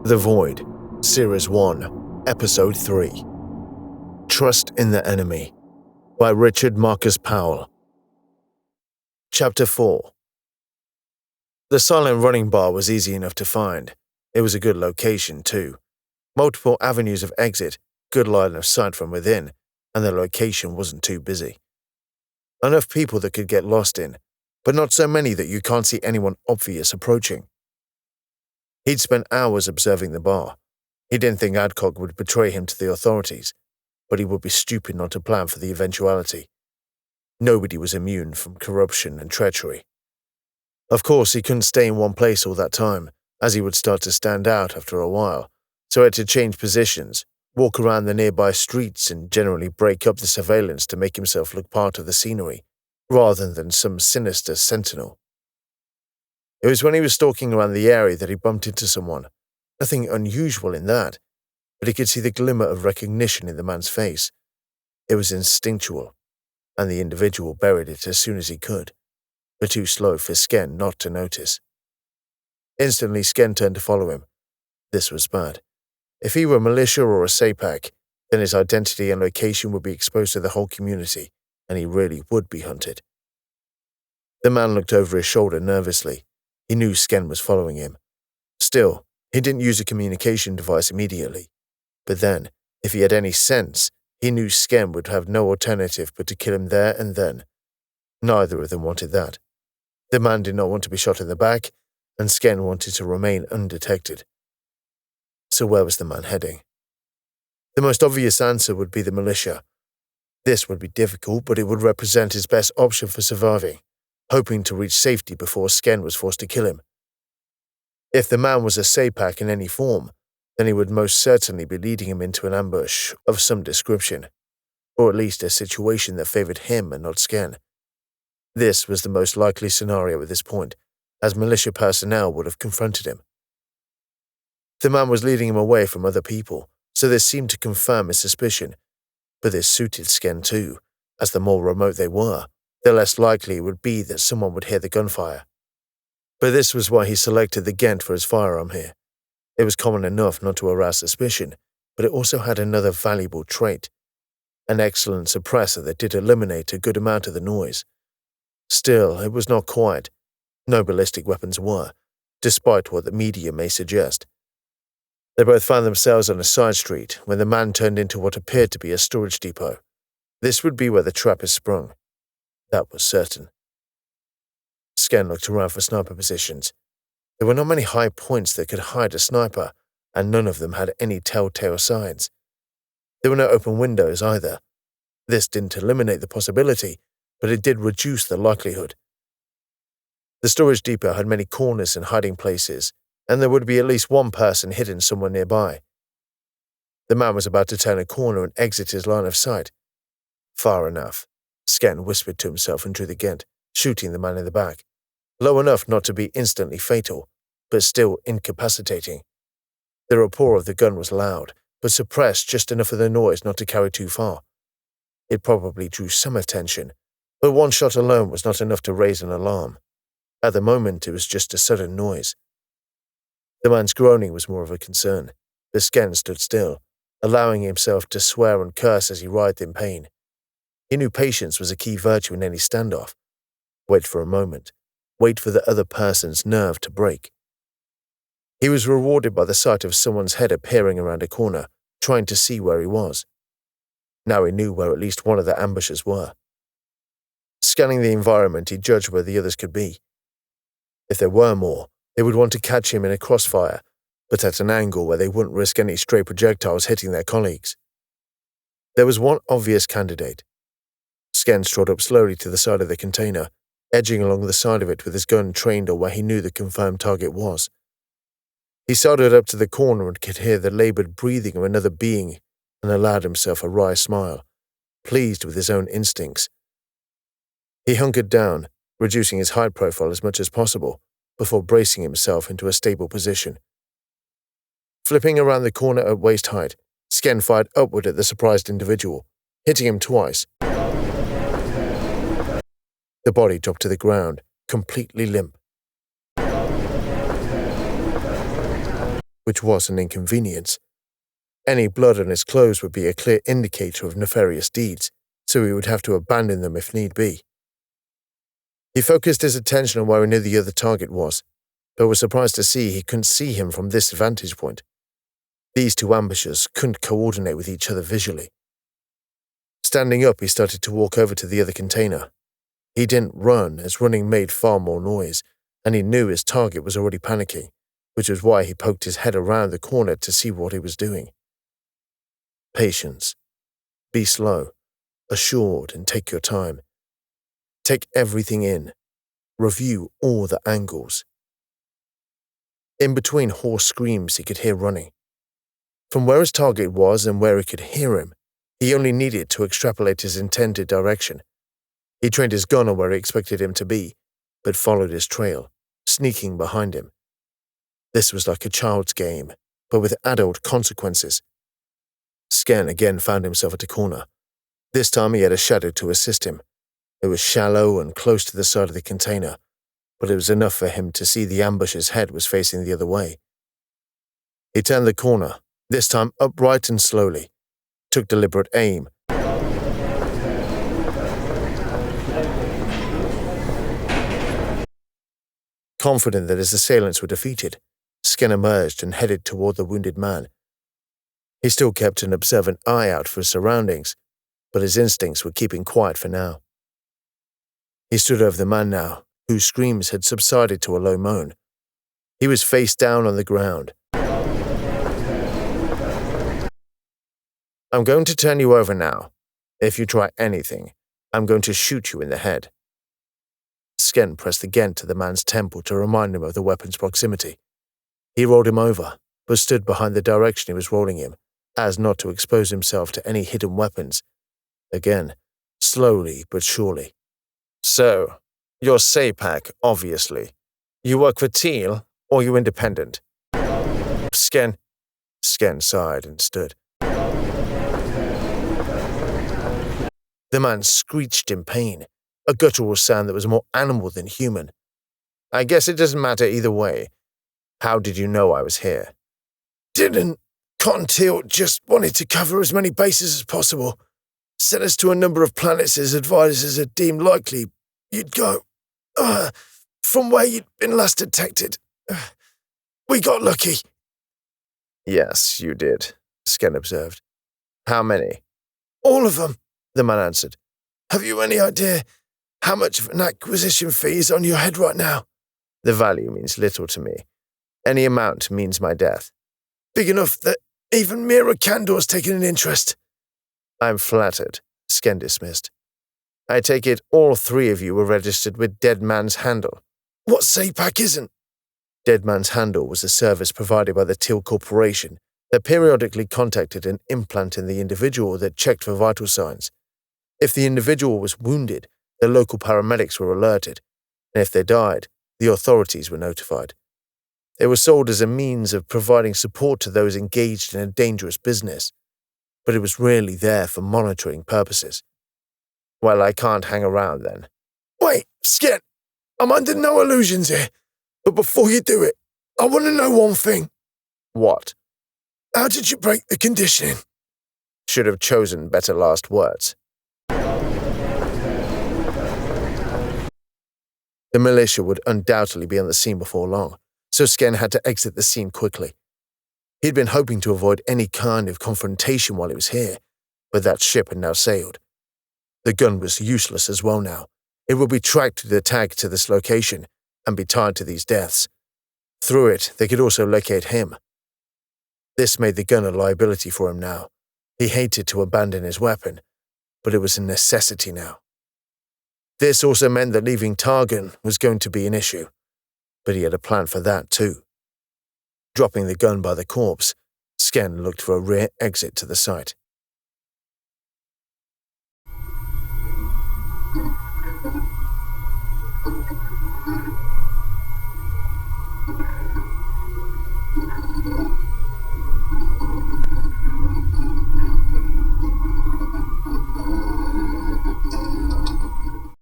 The Void, Series 1, Episode 3. Trust in the Enemy, by Richard Marcus Powell. Chapter 4. The silent running bar was easy enough to find. It was a good location, too. Multiple avenues of exit, good line of sight from within, and the location wasn't too busy. Enough people that could get lost in, but not so many that you can't see anyone obvious approaching. He'd spent hours observing the bar. He didn't think Adcock would betray him to the authorities, but he would be stupid not to plan for the eventuality. Nobody was immune from corruption and treachery. Of course, he couldn't stay in one place all that time, as he would start to stand out after a while, so he had to change positions, walk around the nearby streets, and generally break up the surveillance to make himself look part of the scenery, rather than some sinister sentinel. It was when he was stalking around the area that he bumped into someone. Nothing unusual in that, but he could see the glimmer of recognition in the man's face. It was instinctual, and the individual buried it as soon as he could, but too slow for Skenn not to notice. Instantly, Skenn turned to follow him. This was bad. If he were militia or a Sapacq, then his identity and location would be exposed to the whole community, and he really would be hunted. The man looked over his shoulder nervously. He knew Skenn was following him. Still, he didn't use a communication device immediately. But then, if he had any sense, he knew Skenn would have no alternative but to kill him there and then. Neither of them wanted that. The man did not want to be shot in the back, and Skenn wanted to remain undetected. So where was the man heading? The most obvious answer would be the militia. This would be difficult, but it would represent his best option for surviving, hoping to reach safety before Skenn was forced to kill him. If the man was a Sapacq in any form, then he would most certainly be leading him into an ambush of some description, or at least a situation that favored him and not Skenn. This was the most likely scenario at this point, as militia personnel would have confronted him. The man was leading him away from other people, so this seemed to confirm his suspicion, but this suited Skenn too, as the more remote they were, the less likely it would be that someone would hear the gunfire. But this was why he selected the Ghent for his firearm here. It was common enough not to arouse suspicion, but it also had another valuable trait, an excellent suppressor that did eliminate a good amount of the noise. Still, it was not quite. No ballistic weapons were, despite what the media may suggest. They both found themselves on a side street when the man turned into what appeared to be a storage depot. This would be where the trap is sprung. That was certain. Skenn looked around for sniper positions. There were not many high points that could hide a sniper, and none of them had any telltale signs. There were no open windows either. This didn't eliminate the possibility, but it did reduce the likelihood. The storage depot had many corners and hiding places, and there would be at least one person hidden somewhere nearby. The man was about to turn a corner and exit his line of sight. Far enough, Skenn whispered to himself and drew the Ghent, shooting the man in the back. Low enough not to be instantly fatal, but still incapacitating. The report of the gun was loud, but suppressed just enough of the noise not to carry too far. It probably drew some attention, but one shot alone was not enough to raise an alarm. At the moment, it was just a sudden noise. The man's groaning was more of a concern, but Skenn stood still, allowing himself to swear and curse as he writhed in pain. He knew patience was a key virtue in any standoff. Wait for a moment. Wait for the other person's nerve to break. He was rewarded by the sight of someone's head appearing around a corner, trying to see where he was. Now he knew where at least one of the ambushers were. Scanning the environment, he judged where the others could be. If there were more, they would want to catch him in a crossfire, but at an angle where they wouldn't risk any stray projectiles hitting their colleagues. There was one obvious candidate. Skenn strode up slowly to the side of the container, edging along the side of it with his gun trained on where he knew the confirmed target was. He sidled up to the corner and could hear the labored breathing of another being and allowed himself a wry smile, pleased with his own instincts. He hunkered down, reducing his height profile as much as possible, before bracing himself into a stable position. Flipping around the corner at waist height, Skenn fired upward at the surprised individual, hitting him twice. The body dropped to the ground, completely limp. which was an inconvenience. Any blood on his clothes would be a clear indicator of nefarious deeds, so he would have to abandon them if need be. He focused his attention on where he knew the other target was, but was surprised to see he couldn't see him from this vantage point. These two ambushers couldn't coordinate with each other visually. Standing up, he started to walk over to the other container. He didn't run, as running made far more noise, and he knew his target was already panicking, which was why he poked his head around the corner to see what he was doing. Patience. Be slow, assured, and take your time. Take everything in. Review all the angles. In between hoarse screams, he could hear running. From where his target was and where he could hear him, he only needed to extrapolate his intended direction. He trained his gun on where he expected him to be, but followed his trail, sneaking behind him. This was like a child's game, but with adult consequences. Skenn again found himself at a corner. This time he had a shadow to assist him. It was shallow and close to the side of the container, but it was enough for him to see the ambusher's head was facing the other way. He turned the corner, this time upright and slowly, took deliberate aim. Confident that his assailants were defeated, Skenn emerged and headed toward the wounded man. He still kept an observant eye out for his surroundings, but his instincts were keeping quiet for now. He stood over the man now, whose screams had subsided to a low moan. He was face down on the ground. "I'm going to turn you over now. If you try anything, I'm going to shoot you in the head." Skenn pressed again to the man's temple to remind him of the weapon's proximity. He rolled him over, but stood behind the direction he was rolling him, as not to expose himself to any hidden weapons. Again, slowly but surely. "So, you're Sapacq, obviously. You work for Teel, or you independent?" Skenn sighed and stood. The man screeched in pain, a guttural sound that was more animal than human. "I guess it doesn't matter either way. How did you know I was here?" "Didn't. Cotton Teel just wanted to cover as many bases as possible. Sent us to a number of planets his advisors had deemed likely you'd go. From where you'd been last detected. We got lucky." "Yes, you did," Skenn observed. "How many?" "All of them," the man answered. "Have you any idea how much of an acquisition fee is on your head right now?" "The value means little to me. Any amount means my death." "Big enough that even Mira Kandor's taken an interest." "I'm flattered," Skenn dismissed. "I take it all three of you were registered with Dead Man's Handle." "What Sapacq isn't?" Dead Man's Handle was a service provided by the Teel Corporation that periodically contacted an implant in the individual that checked for vital signs. If the individual was wounded, the local paramedics were alerted, and if they died, the authorities were notified. It was sold as a means of providing support to those engaged in a dangerous business, but it was rarely there for monitoring purposes. "Well, I can't hang around then." "Wait, Skenn, I'm under no illusions here, but before you do it, I want to know one thing." "What?" "How did you break the conditioning?" "Should have chosen better last words." The militia would undoubtedly be on the scene before long, so Skenn had to exit the scene quickly. He'd been hoping to avoid any kind of confrontation while he was here, but that ship had now sailed. The gun was useless as well now. It would be tracked to the tag to this location and be tied to these deaths. Through it, they could also locate him. This made the gun a liability for him now. He hated to abandon his weapon, but it was a necessity now. This also meant that leaving Targan was going to be an issue, but he had a plan for that too. Dropping the gun by the corpse, Skenn looked for a rear exit to the site.